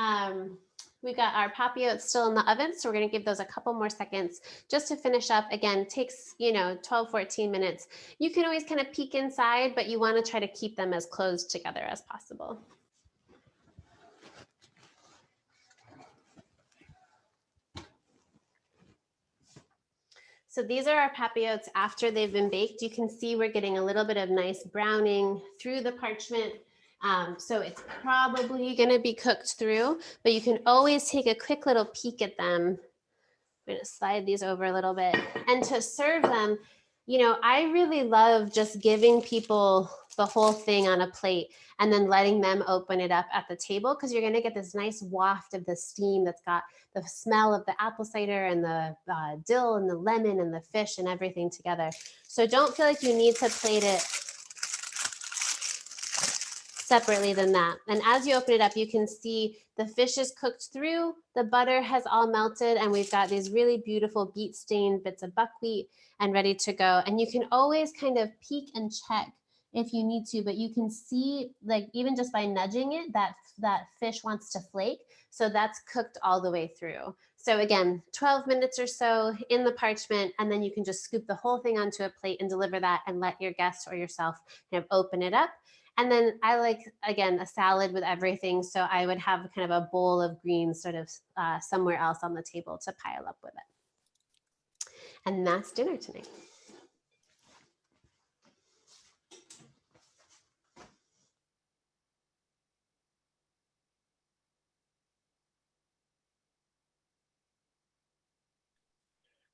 Speaker 2: we've got our papillotes still in the oven, so we're going to give those a couple more seconds just to finish up. Again, takes 12, 14 minutes. You can always kind of peek inside, but you want to try to keep them as close together as possible. So these are our papillotes after they've been baked. You can see we're getting a little bit of nice browning through the parchment. So it's probably going to be cooked through, but you can always take a quick little peek at them. I'm going to slide these over a little bit. And to serve them, I really love just giving people the whole thing on a plate and then letting them open it up at the table, because you're going to get this nice waft of the steam that's got the smell of the apple cider and the dill and the lemon and the fish and everything together. So don't feel like you need to plate it separately than that. And as you open it up, you can see the fish is cooked through, the butter has all melted, and we've got these really beautiful beet stained bits of buckwheat and ready to go. And you can always kind of peek and check if you need to, but you can see, like, even just by nudging it, that fish wants to flake. So that's cooked all the way through. So again, 12 minutes or so in the parchment, and then you can just scoop the whole thing onto a plate and deliver that and let your guests or yourself kind of open it up. And then I like, again, a salad with everything. So I would have kind of a bowl of greens sort of somewhere else on the table to pile up with it. And that's dinner tonight.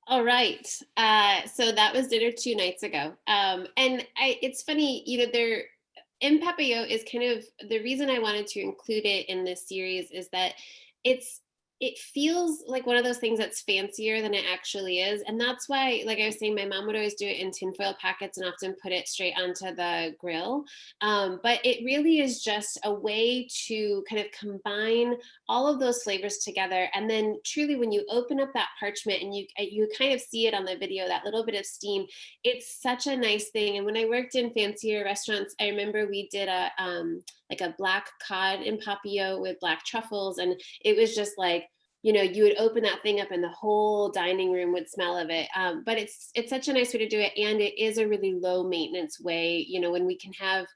Speaker 2: All right. So that was dinner 2 nights ago. And it's funny, there in Papillot is kind of the reason I wanted to include it in this series is that it feels like one of those things that's fancier than it actually is. And that's why, like I was saying, my mom would always do it in tinfoil packets and often put it straight onto the grill. But it really is just a way to kind of combine all of those flavors together. And then truly, when you open up that parchment and you kind of see it on the video, that little bit of steam, it's such a nice thing. And when I worked in fancier restaurants, I remember we did like a black cod in Papillot with black truffles, and it was just like, you would open that thing up and the whole dining room would smell of it. But it's such a nice way to do it. And it is a really low maintenance way, when we can have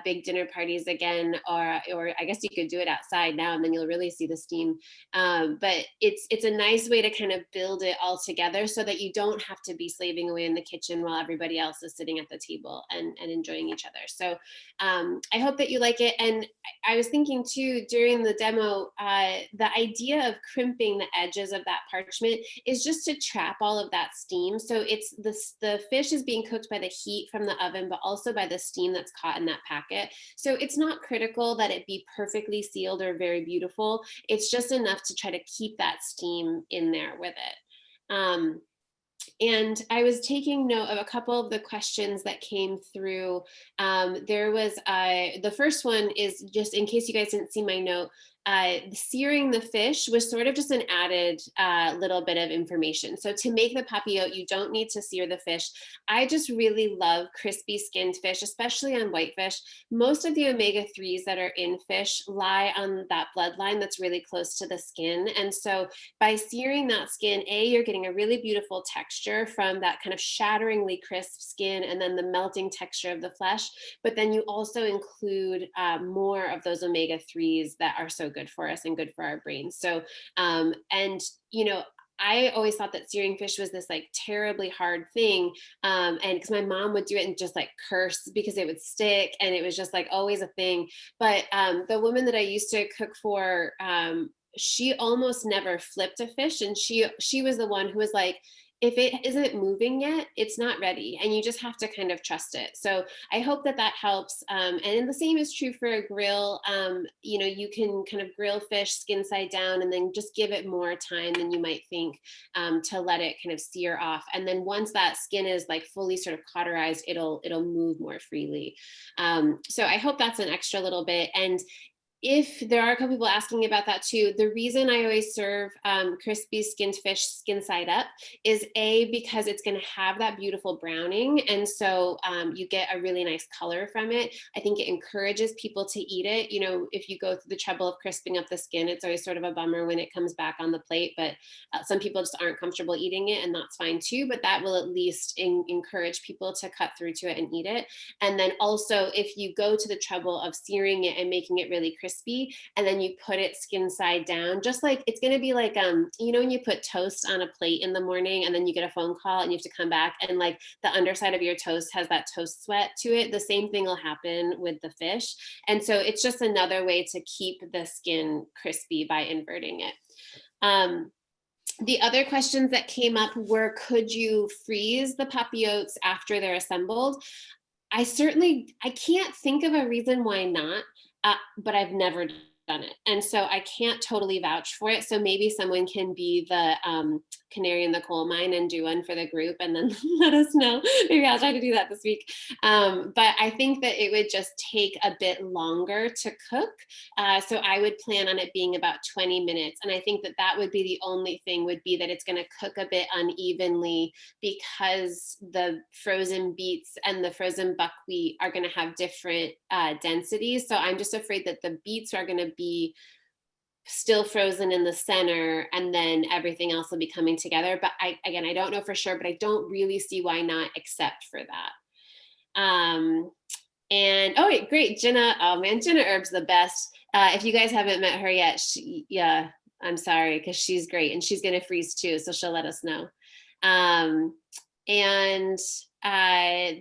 Speaker 2: big dinner parties again, or I guess you could do it outside now and then you'll really see the steam. But it's a nice way to kind of build it all together so that you don't have to be slaving away in the kitchen while everybody else is sitting at the table and enjoying each other. So I hope that you like it. And I was thinking too, during the demo, the idea of crimping the edges of that parchment is just to trap all of that steam. So it's the fish is being cooked by the heat from the oven, but also by the steam that's caught in that packet. So it's not critical that it be perfectly sealed or very beautiful. It's just enough to try to keep that steam in there with it. And I was taking note of a couple of the questions that came through. There was the first one is, just in case you guys didn't see my note, searing the fish was sort of just an added little bit of information. So to make the papillote, you don't need to sear the fish. I just really love crispy skinned fish, especially on whitefish. Most of the omega-3s that are in fish lie on that bloodline that's really close to the skin. And so by searing that skin, you're getting a really beautiful texture from that kind of shatteringly crisp skin and then the melting texture of the flesh. But then you also include more of those omega-3s that are so good for us and good for our brains. So, I always thought that searing fish was this like terribly hard thing. And because my mom would do it and just like curse because it would stick, and it was just like always a thing. But the woman that I used to cook for, she almost never flipped a fish. And she was the one who was like, if it isn't moving yet, it's not ready. And you just have to kind of trust it. So I hope that helps. And the same is true for a grill. You can kind of grill fish skin side down and then just give it more time than you might think to let it kind of sear off. And then once that skin is like fully sort of cauterized, it'll move more freely. So I hope that's an extra little bit. And if there are a couple people asking about that too, the reason I always serve crispy skinned fish skin side up is because it's going to have that beautiful browning. And so you get a really nice color from it. I think it encourages people to eat it. You know, if you go through the trouble of crisping up the skin, it's always sort of a bummer when it comes back on the plate, but some people just aren't comfortable eating it, and that's fine too. But that will at least encourage people to cut through to it and eat it. And then also, if you go to the trouble of searing it and making it really crispy, and then you put it skin side down, just like it's going to be like you know, when you put toast on a plate in the morning and then you get a phone call and you have to come back and like the underside of your toast has that toast sweat to it, the same thing will happen with the fish. And so it's just another way to keep the skin crispy by inverting it. The other questions that came up were, could you freeze the papillotes after they're assembled? I can't think of a reason why not, but I've never done it. And so I can't totally vouch for it. So maybe someone can be the canary in the coal mine and do one for the group and then let us know. Maybe I'll try to do that this week. But I think that it would just take a bit longer to cook. So I would plan on it being about 20 minutes. And I think that that would be the only thing, would be that it's going to cook a bit unevenly because the frozen beets and the frozen buckwheat are going to have different densities. So I'm just afraid that the beets are going to be still frozen in the center and then everything else will be coming together. But I don't know for sure, but I don't really see why not, except for that. And oh, great, Jenna. Oh man, Jenna Herb's the best. If you guys haven't met her yet, yeah, I'm sorry, because she's great and she's gonna freeze too, so she'll let us know. And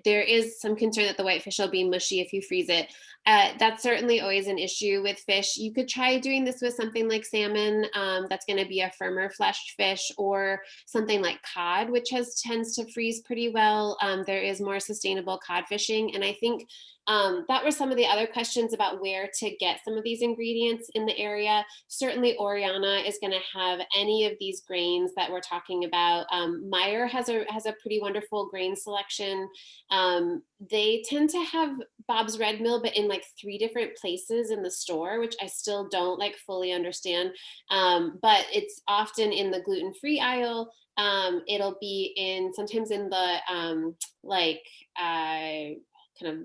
Speaker 2: there is some concern that the whitefish will be mushy if you freeze it. That's certainly always an issue with fish. You could try doing this with something like salmon. That's going to be a firmer fleshed fish, or something like cod, which tends to freeze pretty well. There is more sustainable cod fishing. And I think that were some of the other questions about where to get some of these ingredients in the area. Certainly Oriana is going to have any of these grains that we're talking about. Meyer has a pretty wonderful grain selection. They tend to have Bob's Red Mill, but in like 3 different places in the store, which I still don't like fully understand. But it's often in the gluten-free aisle. It'll be sometimes in the kind of,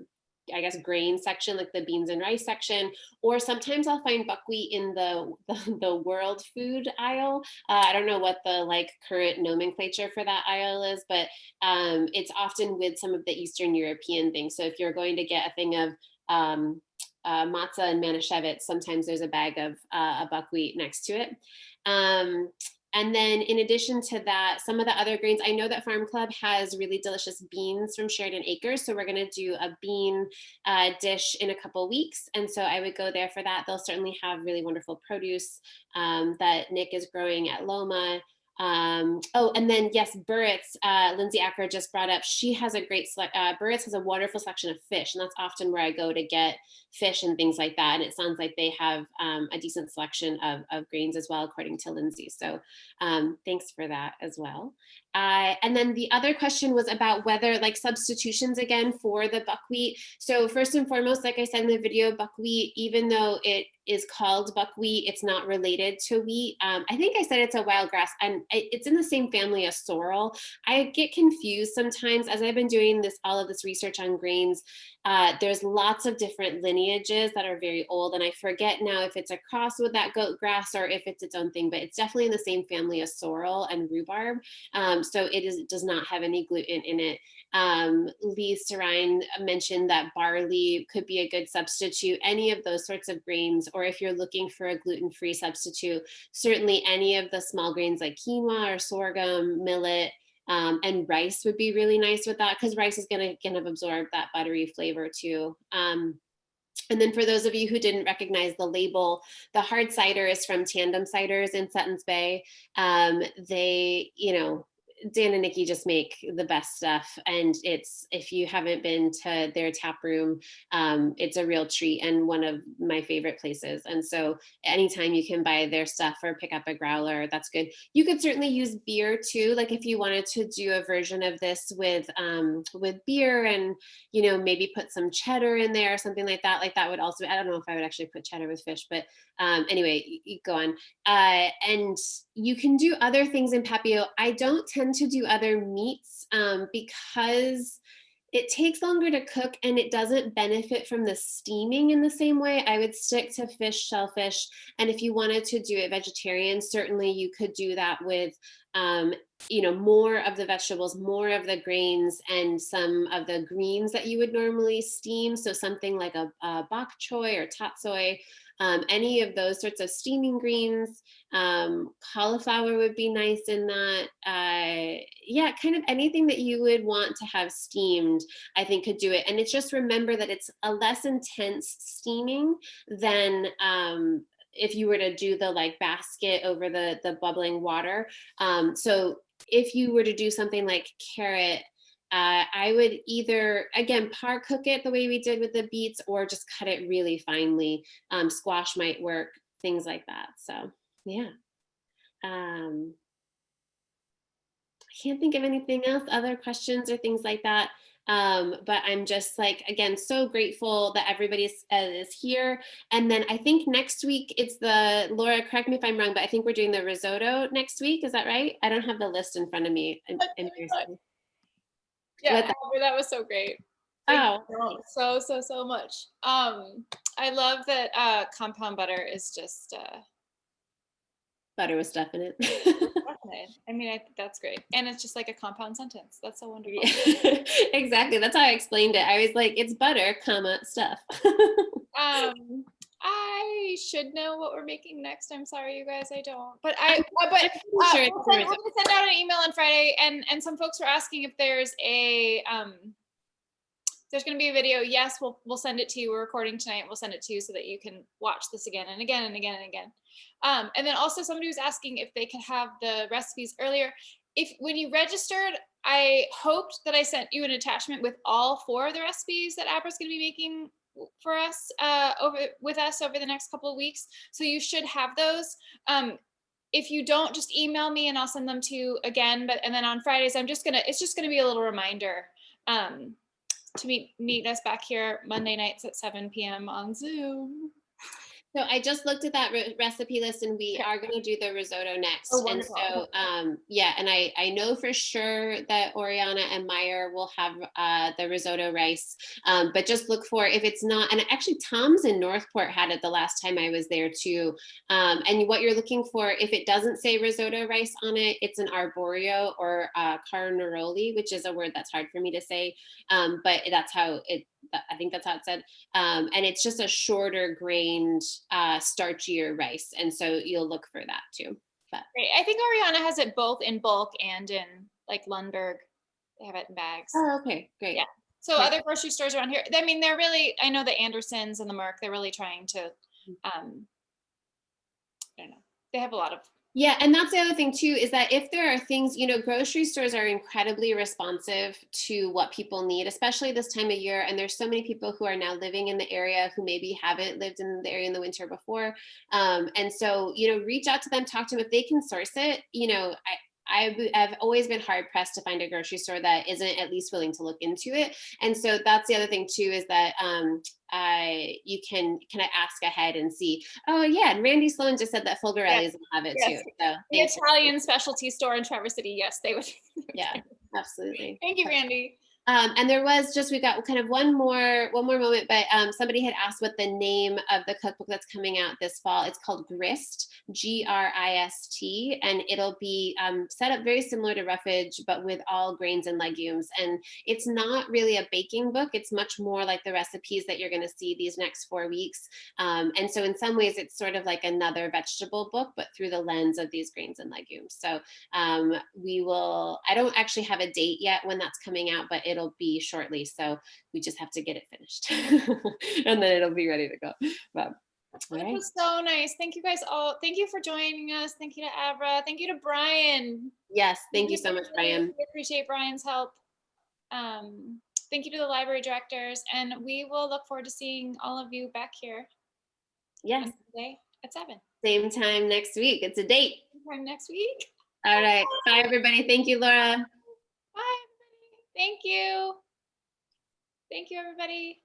Speaker 2: I guess, grain section, like the beans and rice section, or sometimes I'll find buckwheat in the world food aisle. I don't know what the like current nomenclature for that aisle is, but it's often with some of the Eastern European things. So if you're going to get a thing of matzah and manischewitz, sometimes there's a bag of buckwheat next to it. And then in addition to that, some of the other grains, I know that Farm Club has really delicious beans from Sheridan Acres. So we're going to do a bean dish in a couple weeks. And so I would go there for that. They'll certainly have really wonderful produce that Nick is growing at Loma. Oh, and then yes, Berens, Lindsay Acker just brought up, she has a great Berens has a wonderful selection of fish, and that's often where I go to get fish and things like that. And it sounds like they have a decent selection of grains as well, according to Lindsay. So thanks for that as well. And then the other question was about whether like substitutions again for the buckwheat. So first and foremost, like I said in the video, buckwheat, even though it is called buckwheat, it's not related to wheat. I think I said it's a wild grass, and it's in the same family as sorrel. I get confused sometimes as I've been doing all of this research on grains. There's lots of different lineages that are very old, and I forget now if it's a cross with that goat grass or if it's its own thing, but it's definitely in the same family as sorrel and rhubarb. So it does not have any gluten in it. Lee Sarine mentioned that barley could be a good substitute, any of those sorts of grains, or if you're looking for a gluten-free substitute, certainly any of the small grains like quinoa or sorghum, millet, and rice would be really nice with that, because rice is going to kind of absorb that buttery flavor too. And then for those of you who didn't recognize the label, the hard cider is from Tandem Ciders in Suttons Bay. They, Dan and Nikki just make the best stuff, and it's, if you haven't been to their tap room, it's a real treat and one of my favorite places. And so anytime you can buy their stuff or pick up a growler, that's good. You could certainly use beer too, like if you wanted to do a version of this with beer, and maybe put some cheddar in there or something like that. Like that would also, I don't know if I would actually put cheddar with fish, but anyway, you go on. And you can do other things in Papillo. I don't tend to do other meats because it takes longer to cook and it doesn't benefit from the steaming in the same way. I would stick to fish, shellfish. And if you wanted to do it vegetarian, certainly you could do that with, more of the vegetables, more of the grains, and some of the greens that you would normally steam. So something like a bok choy or tatsoi, any of those sorts of steaming greens. Cauliflower would be nice in that. Yeah, kind of anything that you would want to have steamed, I think could do it. And it's just, remember that it's a less intense steaming than if you were to do the like basket over the bubbling water. So if you were to do something like carrot, I would either, again, par cook it the way we did with the beets, or just cut it really finely. Squash might work, things like that. So yeah. I can't think of anything else, other questions or things like that. But I'm just like, again, so grateful that everybody is here. And then I think next week it's Laura, correct me if I'm wrong, but I think we're doing the risotto next week. Is that right? I don't have the list in front of me.
Speaker 1: Yeah, Abra, that was so great. Thank you so much. I love that compound butter is just
Speaker 2: butter with stuff in it.
Speaker 1: I mean, I think that's great. And it's just like a compound sentence. That's so wonderful.
Speaker 2: Yeah. Exactly. That's how I explained it. I was like, it's butter, comma, stuff.
Speaker 1: I should know what we're making next. I'm sorry, you guys, I don't. But we're gonna send out an email on Friday, and some folks were asking if there's going to be a video. Yes, we'll send it to you. We're recording tonight. We'll send it to you so that you can watch this again and again and again and again. And then also somebody was asking if they could have the recipes earlier. When you registered, I hoped that I sent you an attachment with all 4 of the recipes that Abra's going to be making for us over the next couple of weeks. So you should have those. If you don't, just email me and I'll send them to you again. And then on Fridays, it's just gonna be a little reminder to meet us back here Monday nights at 7 p.m. on Zoom.
Speaker 2: So I just looked at that recipe list, and we are going to do the risotto next.
Speaker 1: Oh, wonderful.
Speaker 2: And so, yeah, and I know for sure that Oriana and Meyer will have the risotto rice, but just look for, if it's not, and actually Tom's in Northport had it the last time I was there too. And what you're looking for, if it doesn't say risotto rice on it, it's an arborio or carnaroli, which is a word that's hard for me to say, but that's how I think that's how it said. And it's just a shorter grained, starchier rice. And so you'll look for that too. But
Speaker 1: great. I think Oriana has it both in bulk and in like Lundberg. They have it in bags.
Speaker 2: Oh, okay, great.
Speaker 1: Yeah. So other grocery stores around here, I mean, they're really, I know the Andersons and the Merck, they're really trying to, I don't know, they have a lot of.
Speaker 2: Yeah, and that's the other thing too, is that if there are things, grocery stores are incredibly responsive to what people need, especially this time of year. And there's so many people who are now living in the area who maybe haven't lived in the area in the winter before. And so, reach out to them, talk to them if they can source it. I've always been hard pressed to find a grocery store that isn't at least willing to look into it. And so that's the other thing too, is that you can ask ahead and see. Oh yeah, and Randy Sloan just said that Folgarelli's will have it too. So
Speaker 1: the Italian specialty store in Traverse City, yes, they would.
Speaker 2: Yeah, absolutely.
Speaker 1: Thank you, Randy.
Speaker 2: And there was we've got kind of one more moment, but somebody had asked what the name of the cookbook that's coming out this fall. It's called Grist, Grist, and it'll be set up very similar to Roughage, but with all grains and legumes. And it's not really a baking book. It's much more like the recipes that you're going to see these next 4 weeks. And so in some ways, it's sort of like another vegetable book, but through the lens of these grains and legumes. So I don't actually have a date yet when that's coming out, but it'll be shortly. So we just have to get it finished and then it'll be ready to go. But All
Speaker 1: This
Speaker 2: right.
Speaker 1: was so nice. Thank you guys all. Thank you for joining us. Thank you to Abra. Thank you to Brian.
Speaker 2: Yes. Thank you so much,
Speaker 1: Really
Speaker 2: Brian.
Speaker 1: appreciate Brian's help. Thank you to the library directors, and we will look forward to seeing all of you back here
Speaker 2: Yes.
Speaker 1: today at 7.
Speaker 2: Same time next week. It's a date.
Speaker 1: Sometime next week.
Speaker 2: All right. Bye, everybody. Thank you, Laura.
Speaker 1: Bye, everybody. Thank you. Thank you, everybody.